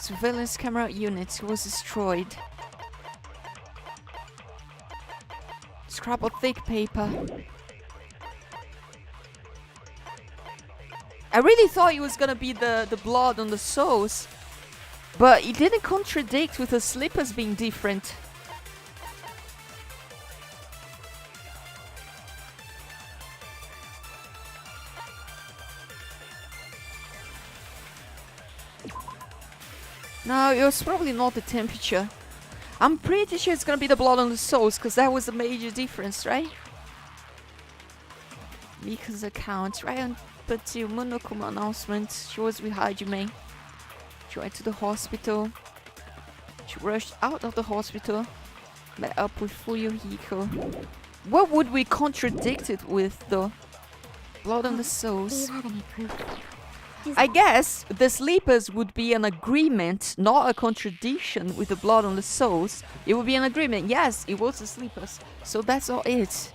Surveillance camera unit was destroyed. Scrap of thick paper. I really thought it was gonna be the blood on the soles, but it didn't contradict with the slippers being different. No, it was probably not the temperature. I'm pretty sure it's gonna be the blood on the soles, because that was the major difference, right? Mika's account, right on the Monokuma announcement. She was with Hajime. She went to the hospital. She rushed out of the hospital. Met up with Fuyuhiko. What would we contradict it with, though? Blood on the soles. Do you have any proof? I guess the sleepers would be an agreement, not a contradiction with the blood on the soles. It would be an agreement. Yes, it was the sleepers. So that's all it.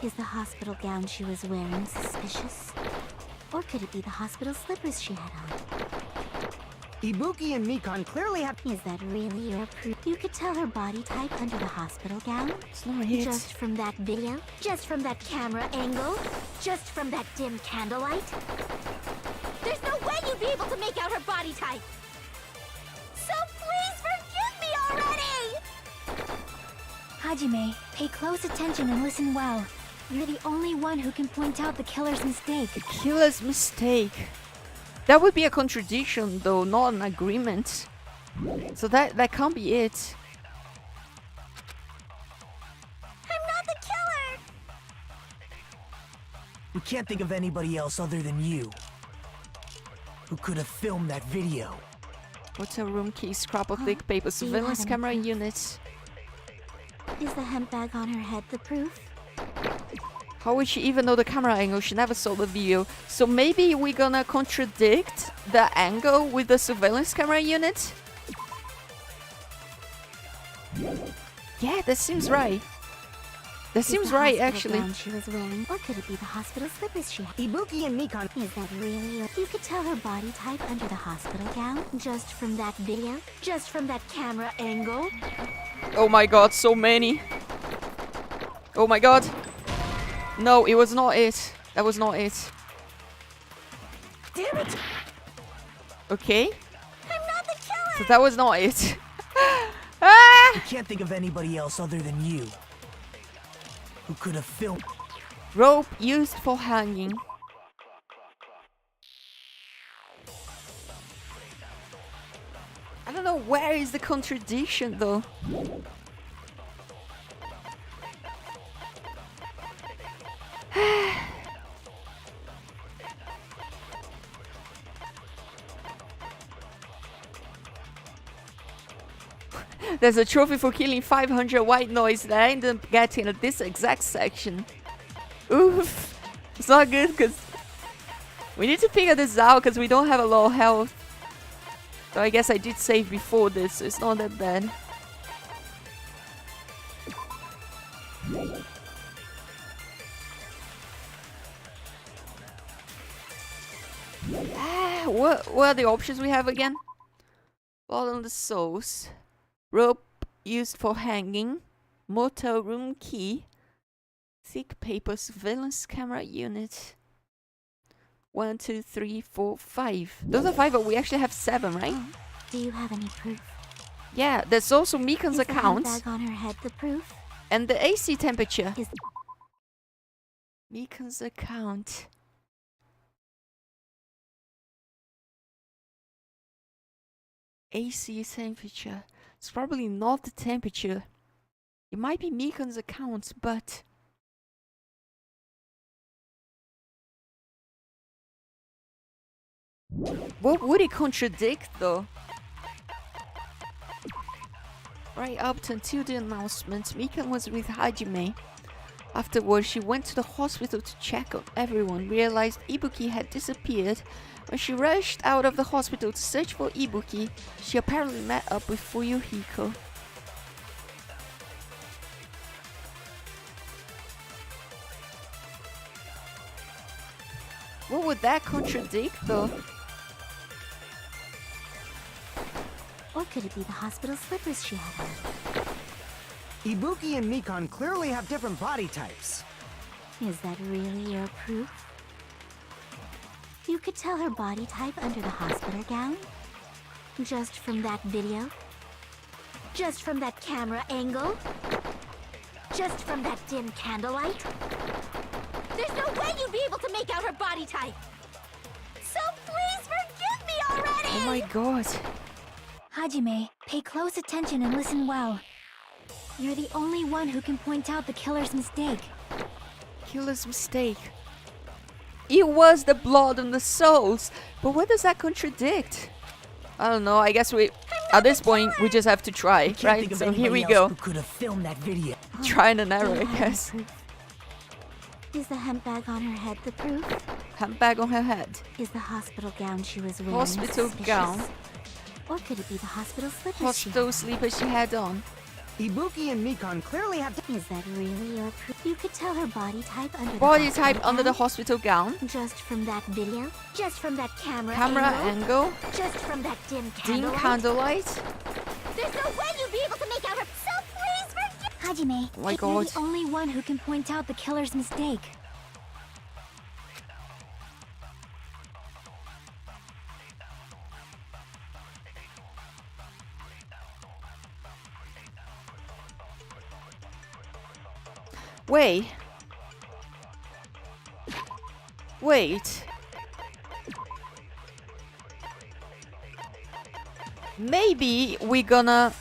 Is the hospital gown she was wearing suspicious? Or could it be the hospital slippers she had on? Ibuki and Mikan clearly have... Is that really your proof? You could tell her body type under the hospital gown? It's not it. Just from that video? Just from that camera angle? Just from that dim candlelight? There's no way you'd be able to make out her body type! So please forgive me already! Hajime, pay close attention and listen well. You're the only one who can point out the killer's mistake. The killer's mistake. That would be a contradiction, though, not an agreement. So that can't be it. I'm not the killer! We can't think of anybody else other than you who could have filmed that video. Hotel room key, scrap of thick paper, surveillance camera unit. Is the hemp bag on her head the proof? How would she even know the camera angle? She never saw the video. So maybe we're gonna contradict the angle with the surveillance camera unit? Yeah, that seems right. That seems right, actually. She was wearing, or could it be the hospital slippers she had? Ibuki and Mikan... Is that really your... You could tell her body type under the hospital gown? Just from that video? Just from that camera angle? Oh my god, so many. Oh my god. No, it was not it. That was not it. Damn it! Okay. I'm not the killer! So that was not it. Ah! We can't think of anybody else other than you who could have filmed... Rope used for hanging. I don't know, where is the contradiction though? There's a trophy for killing 500 white noise that I ended up getting at this exact section. Oof. It's not good because we need to figure this out because we don't have a lot of health. So I guess I did save before this, so it's not that bad. What are the options we have again? Blood on the soles. Rope used for hanging. Motel room key. Thick paper surveillance camera unit. 1, 2, 3, 4, 5. Those are 5, but we actually have 7, right? Do you have any proof? Yeah, there's also Mikan's account. Is the bag on her head the proof? And the AC temperature. Is Mikan's account. AC temperature. It's probably not the temperature. It might be Mikan's account, but... what would it contradict, though? Right up until the announcement, Mikan was with Hajime. Afterwards, she went to the hospital to check on everyone, realized Ibuki had disappeared. When she rushed out of the hospital to search for Ibuki, she apparently met up with Fuyuhiko. What would that contradict, though? Or could it be the hospital slippers she had on? Ibuki and Mikan clearly have different body types. Is that really your proof? You could tell her body type under the hospital gown? Just from that video? Just from that camera angle? Just from that dim candlelight? There's no way you'd be able to make out her body type! So please forgive me already! Oh my god. Hajime, pay close attention and listen well. You're the only one who can point out the killer's mistake. Killer's mistake. It was the blood and the souls. But what does that contradict? I don't know. I guess we, at this point, we just have to try, Can't right? think of So here we anybody else go. who could have filmed that video. Trying and error, Do I you have guess. any proof? Is the hemp bag on her head the proof? Handbag on her head. Is the hospital gown she was wearing Hospital suspicious? gown. Or could it be the hospital slippers Hospital sleeper she had on. Ibuki and Mikan clearly have Is that really your proof? You could tell her body type under Body the type hospital under the gown? hospital gown. Just from that video? Just from that camera Angle. Just from that dim Dim candlelight? candlelight. There's no way you'd be able to make out her. So please forgive. Hajime, Oh my you're god. the only one who can point out the killer's mistake. Wait. Wait. Maybe we're gonna...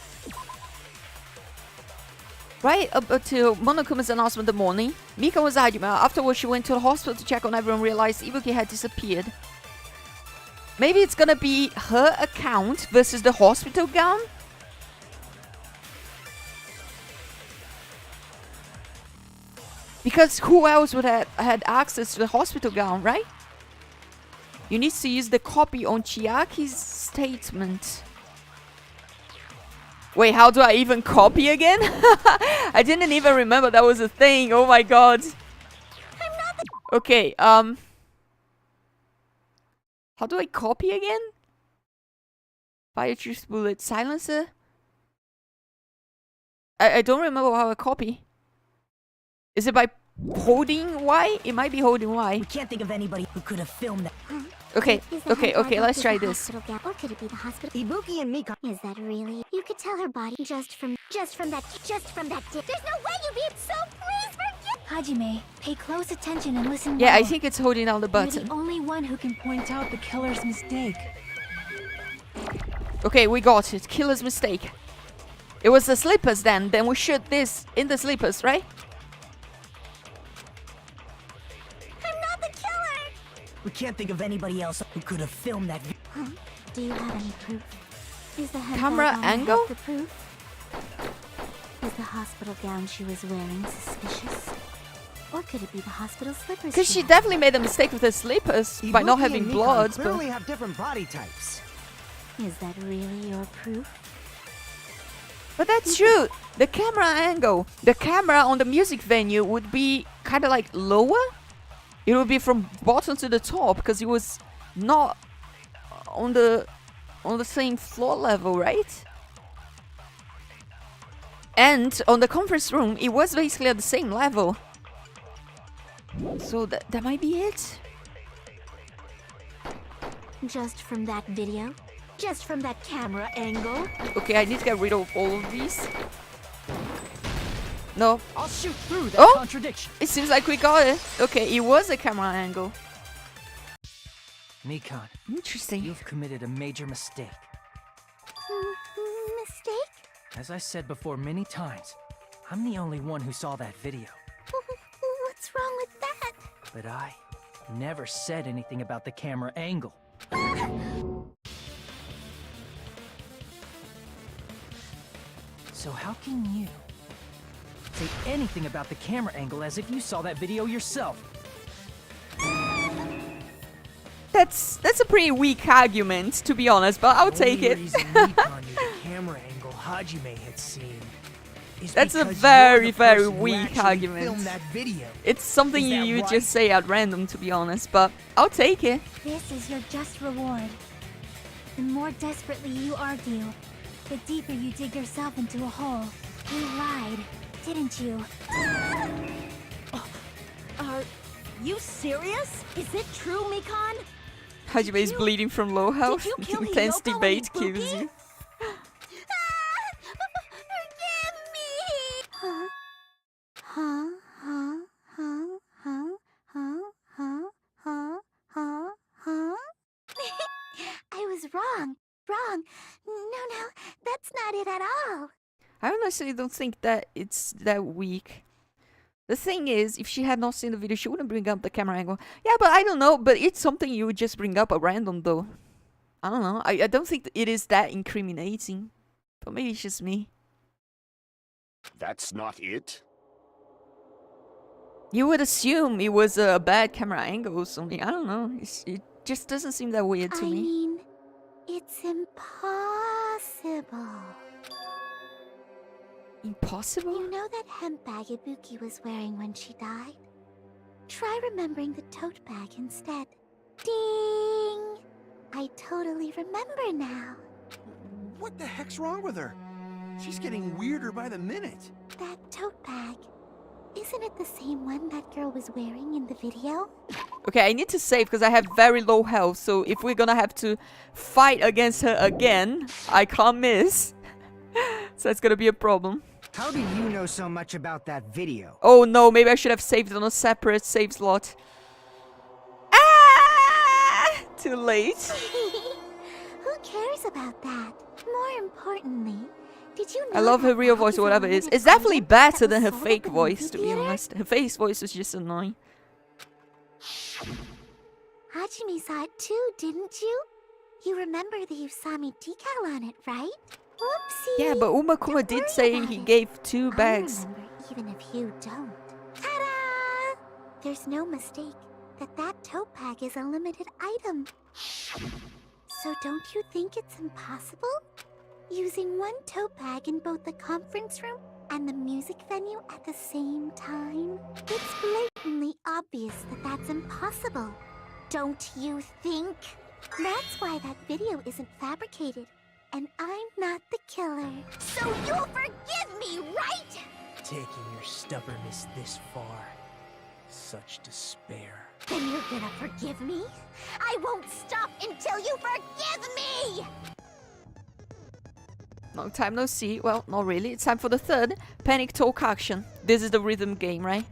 Right up until Monokuma's announcement in the morning, Mika was Hajime. Afterwards, she went to the hospital to check on everyone, realized Ibuki had disappeared. Maybe it's gonna be her account versus the hospital gown? Because who else would have had access to the hospital gown, right? You need to use the copy on Chiaki's statement. Wait, how do I even copy again? I didn't even remember that was a thing. Oh my god. Okay, how do I copy again? Fire juice bullet silencer? I don't remember how I copy. Is it by holding Y? It might be holding Y. We can't think of anybody who could have filmed that. Okay, Is the okay, hemp okay, bag let's with try the this. hospital gown? Or could it be the hospital? Ibuki and Mikan. Is that really? You could tell her body just from that dip. There's no way you'd be. So please forgive. Hajime, pay close attention and listen. Yeah, I well. think it's holding down the You're button. the only one who can point out the killer's mistake. Okay, we got it. Killer's mistake. It was the slippers then. Then we shoot this in the slippers, right? I'm not the killer. We can't think of anybody else who could have filmed that video. Do you have any proof? Is the hemp Camera bag on her head angle? the proof? Is the hospital gown she was wearing suspicious? Or could it be the hospital slippers? Because she had? definitely made a mistake with her slippers by not Ibuki having and Mikan blood. clearly But have different body types. Is that really your proof? that's true. The camera angle, the camera on the music venue would be kind of like lower. It would be from bottom to the top because it was not on the same floor level, right? And on the conference room, it was basically at the same level. So that might be it. Just from that video? Just from that camera angle? Okay, I need to get rid of all of these. No, I'll shoot through that Oh! contradiction. it seems like we got it. Okay, it was a camera angle. Mikan, Interesting. you've committed a major mistake. Mistake? As I said before many times, I'm the only one who saw that video. What's wrong with that? But I never said anything about the camera angle. So how can you say anything about the camera angle as if you saw that video yourself? That's a pretty weak argument, to be honest, but I'll take Only it. reason Mikan knew the camera angle Hajime had seen is That's a because very, you're the very person who weak actually argument. filmed that video. It's something Is that you right? just say at random, to be honest, but I'll take it. This is your just reward. The more desperately you argue, the deeper you dig yourself into a hole. You lied, didn't you? Are you serious? Is it true, Mikon? Hajime is bleeding from low health. you kill Intense Hiyoko debate and kills Ibuki? you. Forgive me! Huh? Huh? Huh? Huh? Huh? Huh? Huh? Huh? Huh? Huh? I was wrong. Wrong. No, that's not it at all. I honestly don't think that it's that weak. The thing is, if she had not seen the video, she wouldn't bring up the camera angle. Yeah, but I don't know. But it's something you would just bring up at random, though. I don't know. I don't think it is that incriminating. But maybe it's just me. That's not it? You would assume it was a bad camera angle or something. I don't know. It just doesn't seem that weird to I me. mean, it's impossible. Impossible? You know that hemp bag Ibuki was wearing when she died? Try remembering the tote bag instead. Ding! I totally remember now. What the heck's wrong with her? She's getting weirder by the minute. That tote bag. Isn't it the same one that girl was wearing in the video? Okay, I need to save because I have very low health. So if we're gonna have to fight against her again, I can't miss. So that's gonna be a problem. How do you know so much about that video? Oh no, maybe I should have saved it on a separate save slot. Ah! Too late. Who cares about that? More importantly, did you know I love her that real bag voice or a whatever it is. limited It's definitely item better that than her was sold fake at the voice, movie to be theater? honest. Her face voice was just annoying. Hajime saw it too, didn't you? You remember the Usami decal on it, right? Whoopsie! Yeah, but Umakuma Don't did worry say about he it. gave 2 I bags. remember even if you don't. Ta-da! There's no mistake that that tote bag is a limited item. So don't you think it's impossible? Using one tote bag in both the conference room and the music venue at the same time? It's blatantly obvious that that's impossible. Don't you think? That's why that video isn't fabricated, and I'm not the killer. So you'll forgive me, right? Taking your stubbornness this far. Such despair. Then you're gonna forgive me? I won't stop until you forgive me! Long time no see. Well, not really. It's time for the third Panic Talk action. This is the rhythm game, right?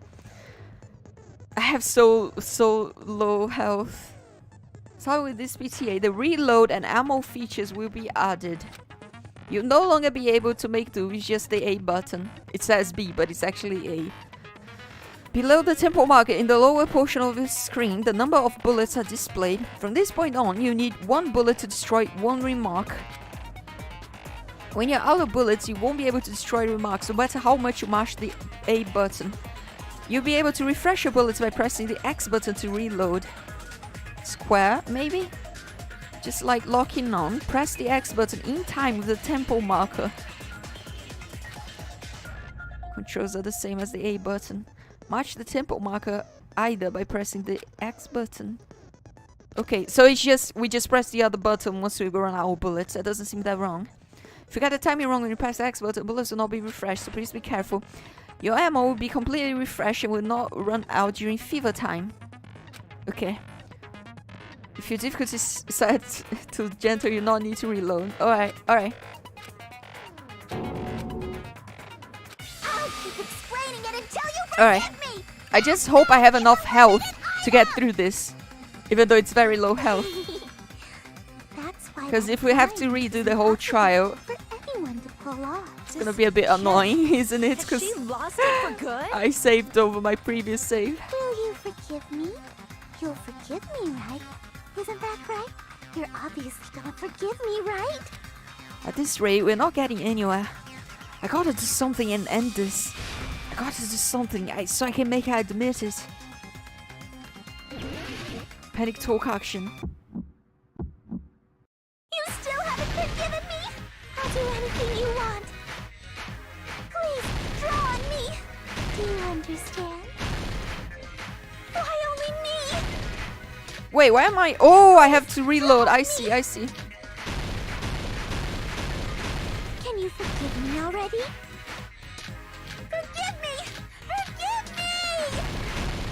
I have so low health. So with this PTA, the reload and ammo features will be added. You'll no longer be able to make do with just the A button. It says B, but it's actually A. Below the tempo marker in the lower portion of the screen, the number of bullets are displayed. From this point on, you need 1 bullet to destroy 1 remark. When you're out of bullets, you won't be able to destroy remarks no matter how much you mash the A button. You'll be able to refresh your bullets by pressing the X button to reload. Square, maybe? Just like locking on, press the X button in time with the tempo marker. Controls are the same as the A button. Match the tempo marker either by pressing the X button. Okay, so it's just we just press the other button once we run out of bullets. That doesn't seem that wrong. If you get the timing wrong when you press the X button, bullets will not be refreshed, so please be careful. Your ammo will be completely refreshed and will not run out during fever time. Okay. If your difficulty is set to gentle, you not need to reload. Alright, alright. I'll keep explaining it until you Alright. forgive me! I just hope I have enough health to get through this. Even though it's very low health. That's why Because that if we have to line redo is the whole impossible trial, for anyone to pull off. it's gonna be a bit annoying, isn't it? Has Because she lost it for good? I saved over my previous save. Will you forgive me? You'll forgive me, right? Isn't that right? You're obviously gonna forgive me, right? At this rate, we're not getting anywhere. I gotta do something and end this. I gotta do something so I can make her admit it. Panic talk action. You still haven't forgiven me? I'll do anything you want. Please, understand? Why only me? Wait, why am I? Oh, I have to reload. I see, I see. Can you forgive me already? Forgive me! Forgive me!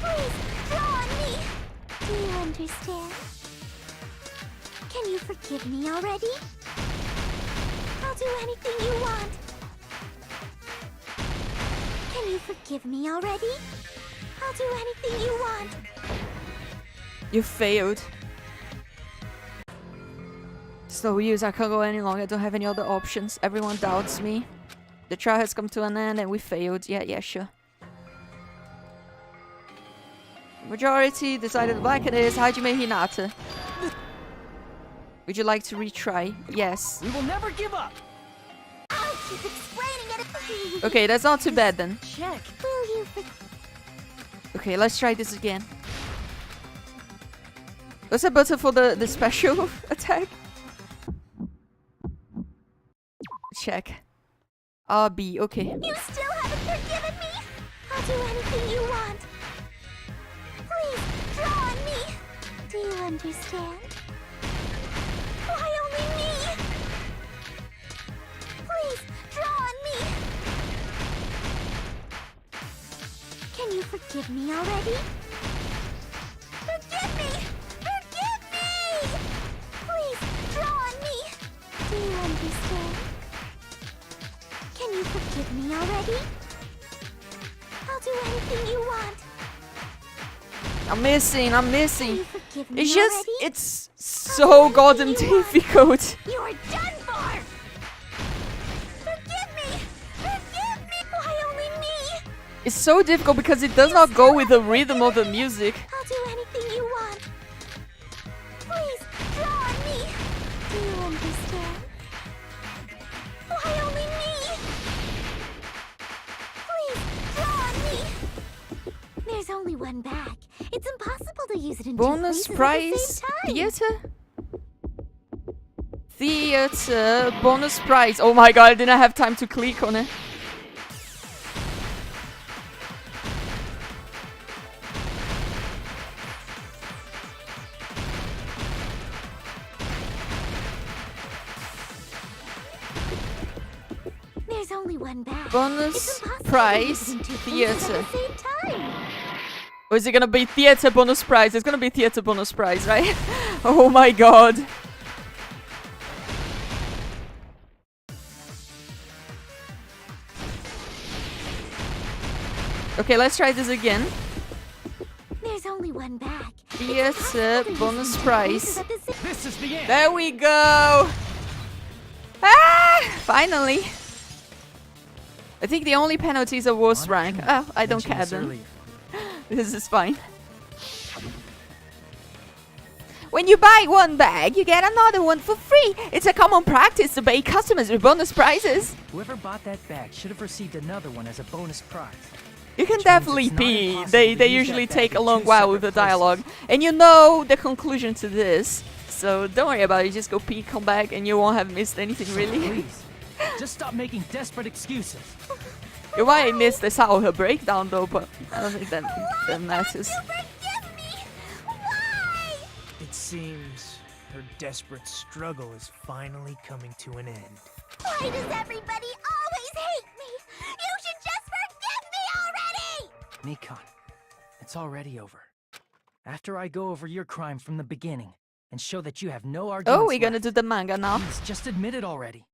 Please, draw on me! Do you understand? Can you forgive me already? I'll do anything you want. Can you forgive me already? I'll do anything you want. You failed. It's no use, I can't go any longer. I don't have any other options. Everyone doubts me. The trial has come to an end and we failed. Yeah, sure. Majority decided black it is. Hajime Hinata. Would you like to retry? Yes. We will never give up! I'll keep explaining it. Okay, that's not too bad then. Check. Will you Okay, let's try this again. What's the button for the special attack? Check. RB, okay. You still haven't forgiven me? I'll do anything you want. Please, draw on me. Do you understand? Why only me? Please, draw on me. Can you forgive me already? Forgive me! Forgive me! Please, draw on me. Do you understand? Can you forgive me already? I'll do anything you want. I'm missing. Can you forgive me It's just, already? it's so goddamn difficult. You're done for! Forgive me! Forgive me! Why only me? It's so difficult because it does not go with the rhythm of the music. I'll do anything you want. Please, draw on me. Do you understand? Why only me? Please, draw on me. There's only one bag. It's impossible to use it in Bonus two places prize at the same time. theater? Theater bonus prize. Oh my god, I didn't have time to click on it. There's only one bag. Bonus It's impossible prize to use it in two places theater. at the same time. Or is it gonna be theater bonus prize? It's gonna be theater bonus prize, right? Oh my god. Okay, let's try this again. There's only one bag. Theater bonus prize. This is the end! There we go! Ah! Finally! I think the only penalty is a worst rank. Oh, I don't care then. This is fine. When you buy one bag, you get another one for free. It's a common practice to pay customers with bonus prizes. Whoever bought that bag should have received another one as a bonus prize. You can Which means definitely it's not pee. impossible They to use usually that bag take a in long two while with the separate dialogue. places. And you know the conclusion to this. So don't worry about it. Just go pee, come back, and you won't have missed anything really. Please, just stop making desperate excuses. You might have missed this out of her breakdown though, but I don't think that matters. You forgive me! Why? It seems her desperate struggle is finally coming to an end. Why does everybody always hate me? You should just forgive me already! Nikon, it's already over. After I go over your crime from the beginning and show that you have no arguments Oh, we're gonna left, do the manga now. please just admit it already.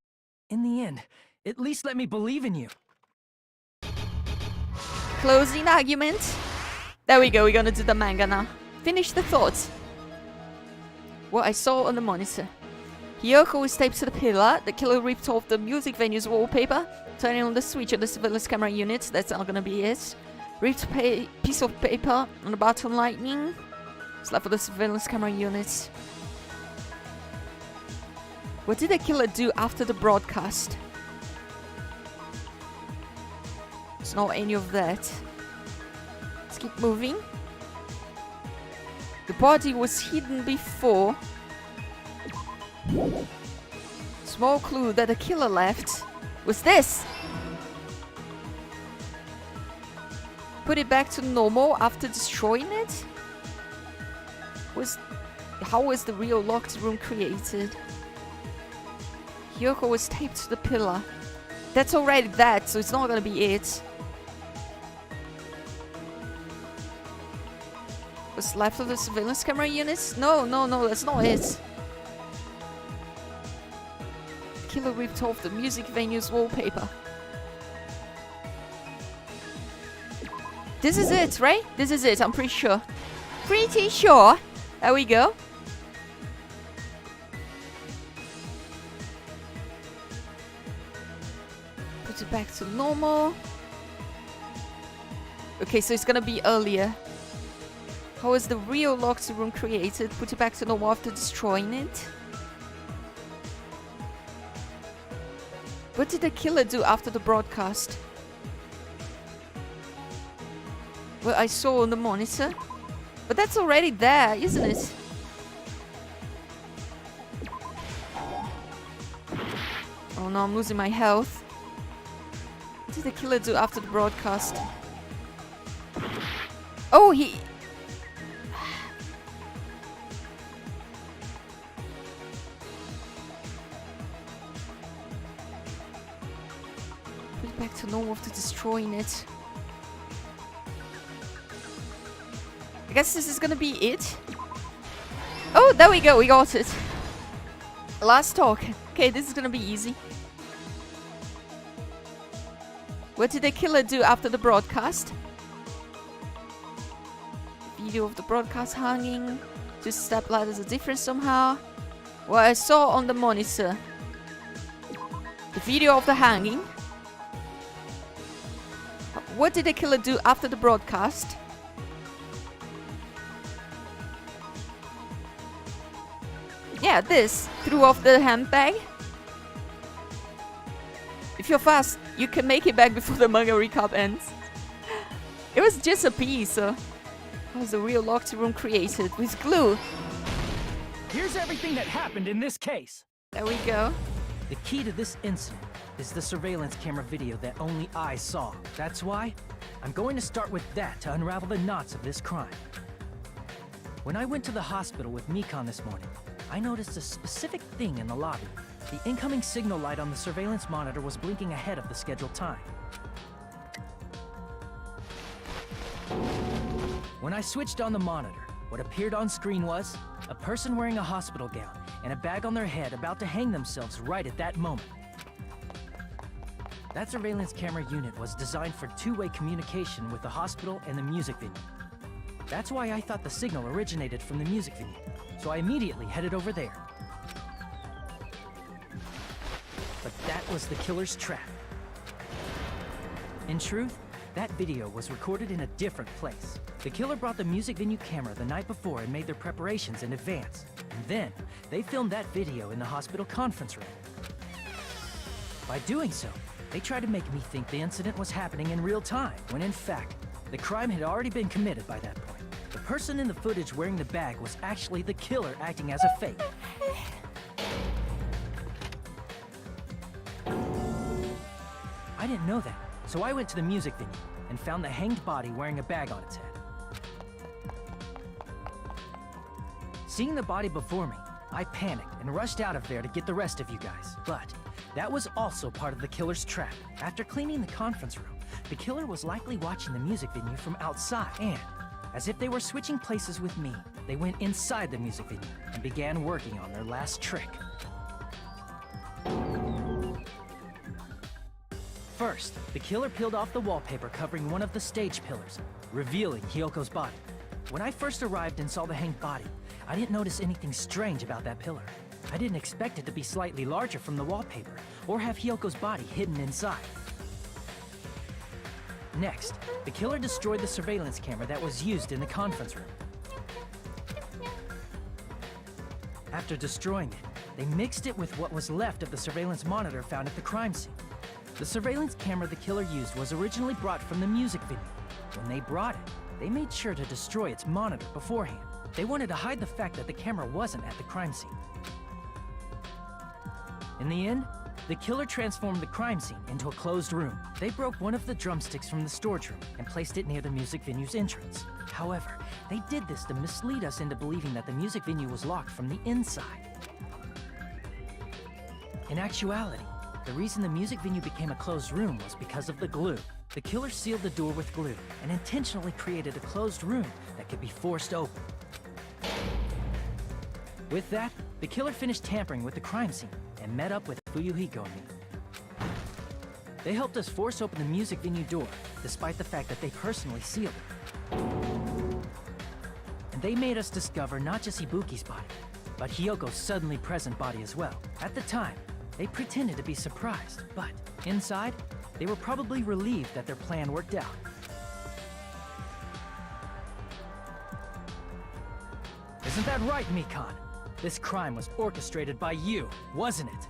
In the end, at least let me believe in you. Closing argument. There we go, we're gonna do the manga now. Finish the thoughts. What I saw on the monitor. Hiyoko was taped to the pillar. The killer ripped off the music venue's wallpaper, turning on the switch on the surveillance camera unit. That's not gonna be it. Ripped piece of paper on the bottom lightning. Slap for the surveillance camera unit. What did the killer do after the broadcast? It's not any of that. Let's keep moving. The body was hidden before. Small clue that the killer left was this. put it back to normal after destroying it? How was the real locked room created? Hyoko was taped to the pillar. That's already that, so it's not gonna be it. What's left of the surveillance camera units? No, that's not it. Killer ripped off the music venue's wallpaper. This is it, right? This is it, I'm pretty sure. Pretty sure. There we go. Put it back to normal. Okay, so it's gonna be earlier. How was the real locked room created? Put it back to normal after destroying it. What did the killer do after the broadcast? Well, I saw on the monitor. But that's already there, isn't it? Oh no, I'm losing my health. What did the killer do after the broadcast? Oh, he... Put it back to normal after destroying it. I guess this is gonna be it. Oh, there we go, we got it. Last talk. Okay, this is gonna be easy. What did the killer do after the broadcast? Video of the broadcast hanging. Two step ladders are different somehow. What I saw on the monitor. The video of the hanging. What did the killer do after the broadcast? Yeah, this. Threw off the handbag. If you're fast, you can make it back before the manga recap ends. It was just a piece, so... How was the real locked room created? With glue. Here's everything that happened in this case. There we go. The key to this incident is the surveillance camera video that only I saw. That's why I'm going to start with that to unravel the knots of this crime. When I went to the hospital with Mikon this morning, I noticed a specific thing in the lobby. The incoming signal light on the surveillance monitor was blinking ahead of the scheduled time. When I switched on the monitor, what appeared on screen was a person wearing a hospital gown and a bag on their head about to hang themselves right at that moment. That surveillance camera unit was designed for two-way communication with the hospital and the music venue. That's why I thought the signal originated from the music venue, so I immediately headed over there. But that was the killer's trap. In truth, that video was recorded in a different place. The killer brought the music venue camera the night before and made their preparations in advance. And then, they filmed that video in the hospital conference room. By doing so, they tried to make me think the incident was happening in real time, when in fact, the crime had already been committed by that point. The person in the footage wearing the bag was actually the killer acting as a fake. I didn't know that, so I went to the music venue and found the hanged body wearing a bag on its head. Seeing the body before me, I panicked and rushed out of there to get the rest of you guys. But that was also part of the killer's trap. After cleaning the conference room, the killer was likely watching the music venue from outside. And, as if they were switching places with me, they went inside the music venue and began working on their last trick. First, the killer peeled off the wallpaper covering one of the stage pillars, revealing Hyoko's body. When I first arrived and saw the hanged body, I didn't notice anything strange about that pillar. I didn't expect it to be slightly larger from the wallpaper, or have Hyoko's body hidden inside. Next, the killer destroyed the surveillance camera that was used in the conference room. After destroying it, they mixed it with what was left of the surveillance monitor found at the crime scene. The surveillance camera the killer used was originally brought from the music venue. When they brought it, they made sure to destroy its monitor beforehand. They wanted to hide the fact that the camera wasn't at the crime scene. In the end, the killer transformed the crime scene into a closed room. They broke one of the drumsticks from the storage room and placed it near the music venue's entrance. However, they did this to mislead us into believing that the music venue was locked from the inside. In actuality, the reason the music venue became a closed room was because of the glue. The killer sealed the door with glue and intentionally created a closed room that could be forced open. With that, the killer finished tampering with the crime scene and met up with Fuyuhiko and me. They helped us force open the music venue door, despite the fact that they personally sealed it. And they made us discover not just Ibuki's body, but Hyoko's suddenly present body as well. At the time, they pretended to be surprised, but inside, they were probably relieved that their plan worked out. Isn't that right, Mikon? This crime was orchestrated by you, wasn't it?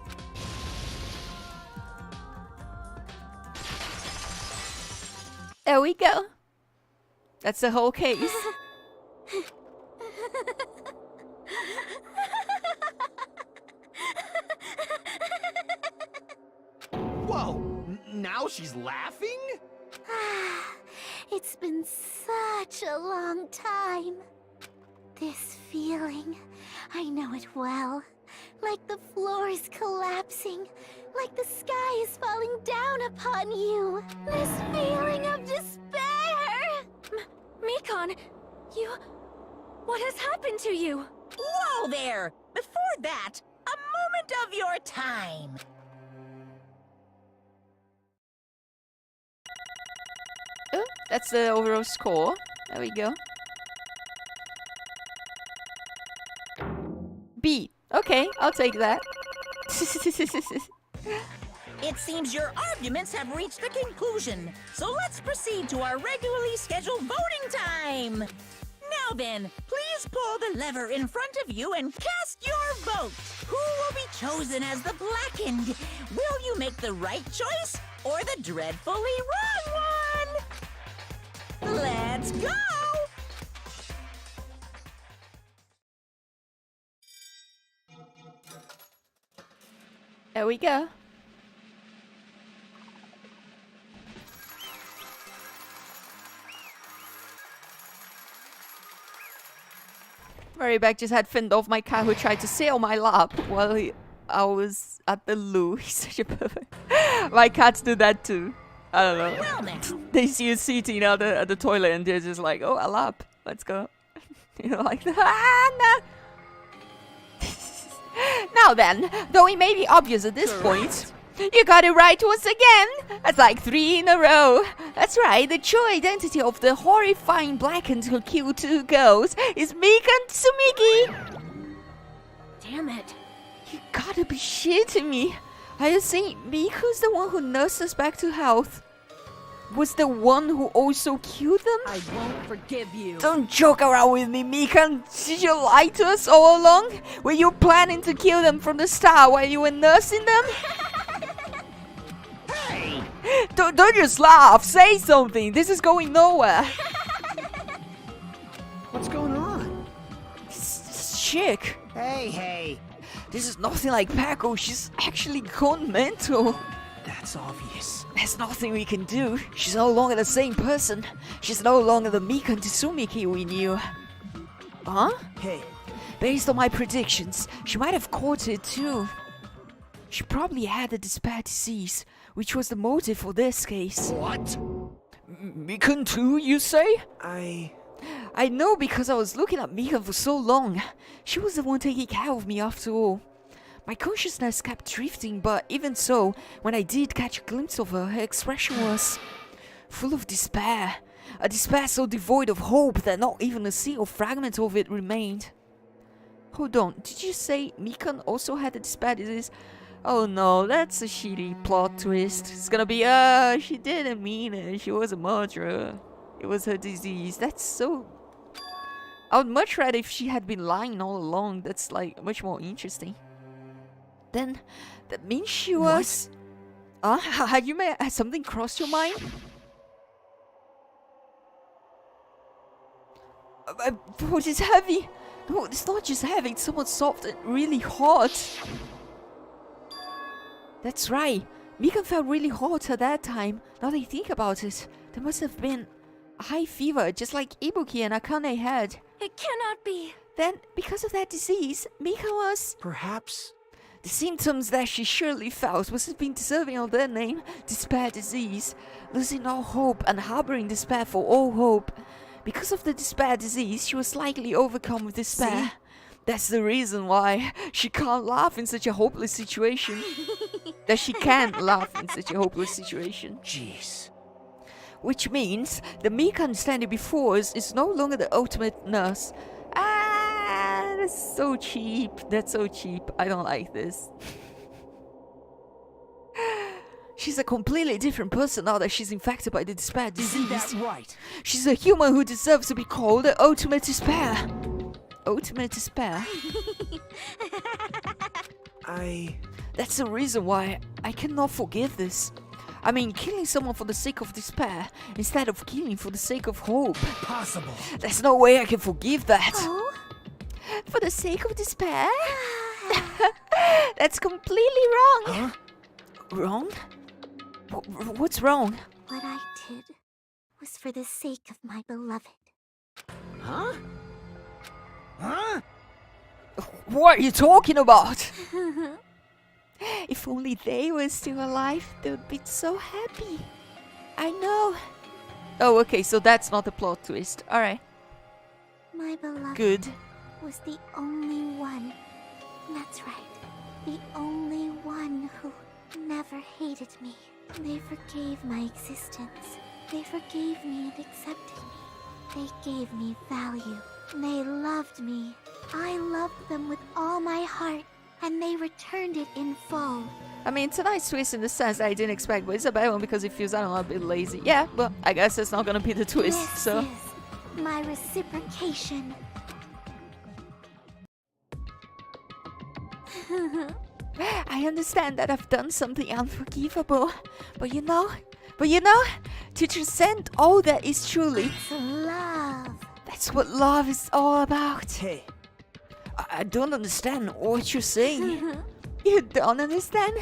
There we go. That's the whole case. Whoa! Now she's laughing? It's been such a long time. This feeling, I know it well. Like the floor is collapsing, like the sky is falling down upon you. This feeling of despair! Mikon, what has happened to you? Whoa there! Before that, a moment of your time. Oh, that's the overall score. There we go. B. Okay, I'll take that. It seems your arguments have reached a conclusion, so let's proceed to our regularly scheduled voting time. Now then, please pull the lever in front of you and cast your vote. Who will be chosen as the blackened? Will you make the right choice or the dreadfully wrong one? Let's go! There we go. Very back just had fended off my cat who tried to sit on my lap while I was at the loo. He's such a perfect. My cats do that too. I don't know. Well now. They see you sitting at the toilet and they're just like, oh, a lap. Let's go. You know, like, ah, no. Now then, though it may be obvious at this point, you got it right once again. That's like 3 in a row. That's right, the true identity of the horrifying blackened who killed 2 girls is Mikon Tsumiki. Damn it. You gotta be shitting me. Are you saying Miku's the one who nursed us back to health? Was the one who also killed them? I won't forgive you. Don't joke around with me, Mikon. Did you lie to us all along? Were you planning to kill them from the start while you were nursing them? Hey! Don't just laugh. Say something. This is going nowhere. What's going on? This chick. Hey. This is nothing like Pako. She's actually gone mental. That's obvious. There's nothing we can do. She's no longer the same person. She's no longer the Mikon Tsumiki we knew. Huh? Hey, Based on my predictions, she might have caught it too. She probably had the despair disease, which was the motive for this case. What? Mikon too, you say? I know because I was looking at Mikon for so long. She was the one taking care of me after all. My consciousness kept drifting, but even so, when I did catch a glimpse of her, her expression was full of despair. A despair so devoid of hope that not even a single fragment of it remained. Hold on, did you say Mikon also had a despair disease? Oh no, that's a shitty plot twist. It's gonna be, she didn't mean it. She was a murderer. It was her disease. That's so... I would much rather if she had been lying all along. That's like much more interesting. Then, that means she was... Has something crossed your mind? What is heavy? No, it's not just heavy, it's somewhat soft and really hot. That's right. Mika felt really hot at that time. Now that I think about it, there must have been a high fever, just like Ibuki and Akane had. It cannot be. Then, because of that disease, Mika was... Perhaps. The symptoms that she surely felt must have been deserving of their name, despair disease, losing all hope and harboring despair for all hope. Because of the despair disease, she was likely overcome with despair. See? That's the reason why she can't laugh in such a hopeless situation. That she can't laugh in such a hopeless situation. Jeez. Which means the Mika standing before us is no longer the ultimate nurse. Ah, that's so cheap. That's so cheap. I don't like this. She's a completely different person now that she's infected by the despair disease. Isn't that right? She's a human who deserves to be called the ultimate despair. Ultimate despair. That's the reason why I cannot forgive this. I mean, killing someone for the sake of despair instead of killing for the sake of hope. Possible. There's no way I can forgive that. Oh? For the sake of despair? That's completely wrong. Huh? Wrong? What's wrong? What I did was for the sake of my beloved. Huh? Huh? What are you talking about? If only they were still alive, they would be so happy. I know. Oh, okay, so that's not the plot twist. Alright, My beloved good. was the only one. That's right. The only one who never hated me. They forgave my existence. They forgave me and accepted me. They gave me value. They loved me. I loved them with all my heart, and they returned it in full. I mean, it's a nice twist in the sense that I didn't expect, but it's a bad one because it feels, I don't know, a bit lazy. Yeah, but I guess that's not gonna be the twist, This so... is my reciprocation. I understand that I've done something unforgivable, but you know, to transcend all that is truly, It's love. that's what love is all about. Hey, I don't understand what you're saying. You don't understand?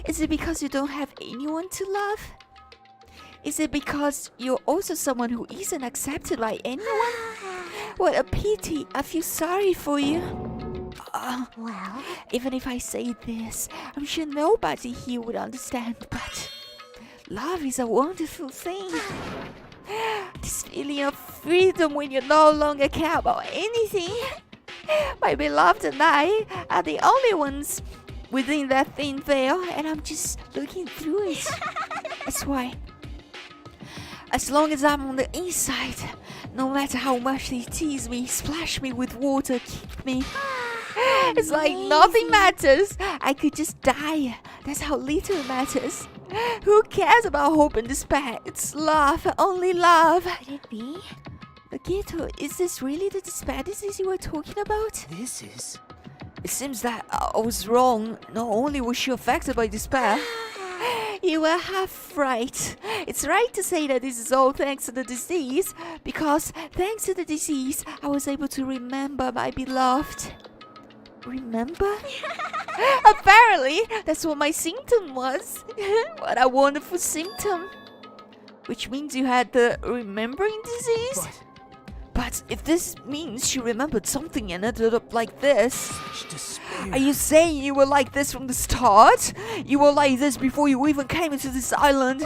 Is it because you don't have anyone to love? Is it because you're also someone who isn't accepted by anyone? What a pity. I feel sorry for you. Well, Even if I say this, I'm sure nobody here would understand, but love is a wonderful thing. This feeling of freedom when you no longer care about anything. My beloved and I are the only ones within that thin veil, and I'm just looking through it. That's why, as long as I'm on the inside, no matter how much they tease me, splash me with water, kick me, it's like nothing matters. I could just die. That's how little it matters. Who cares about hope and despair? It's love, only love. could it be? Ghetto, is this really the despair disease you were talking about? this is... It seems that I was wrong. Not only was she affected by despair, you were half right. It's right to say that this is all thanks to the disease, because thanks to the disease, I was able to remember my beloved. Remember? Apparently, that's what my symptom was. What a wonderful symptom. Which means you had the remembering disease? But if this means she remembered something and ended up like this, Such despair. are you saying you were like this from the start? You were like this before you even came into this island?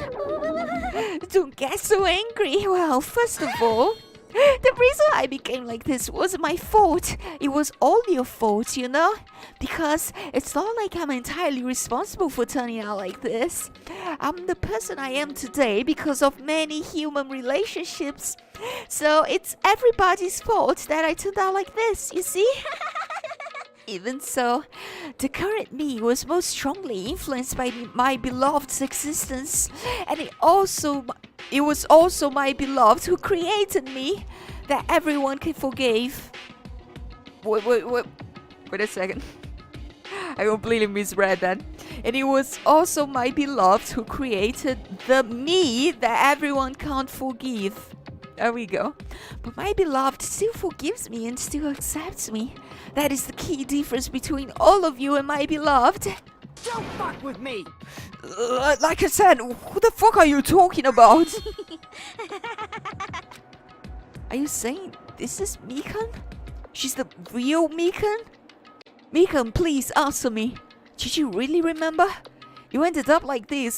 Don't get so angry. Well, first of all, the reason I became like this wasn't my fault. It was all your fault, you know? Because it's not like I'm entirely responsible for turning out like this. I'm the person I am today because of many human relationships. So it's everybody's fault that I turned out like this, you see? Even so, the current me was most strongly influenced by my beloved's existence, and it was also my beloved who created me, that everyone can forgive. Wait a second. I completely misread that. And it was also my beloved who created the me that everyone can't forgive. There we go. But my beloved still forgives me and still accepts me. That is the key difference between all of you and my beloved. Don't fuck with me! Like I said, who the fuck are you talking about? Are you saying this is Mikan? She's the real Mikan? Mikan, please answer me. Did you really remember? You ended up like this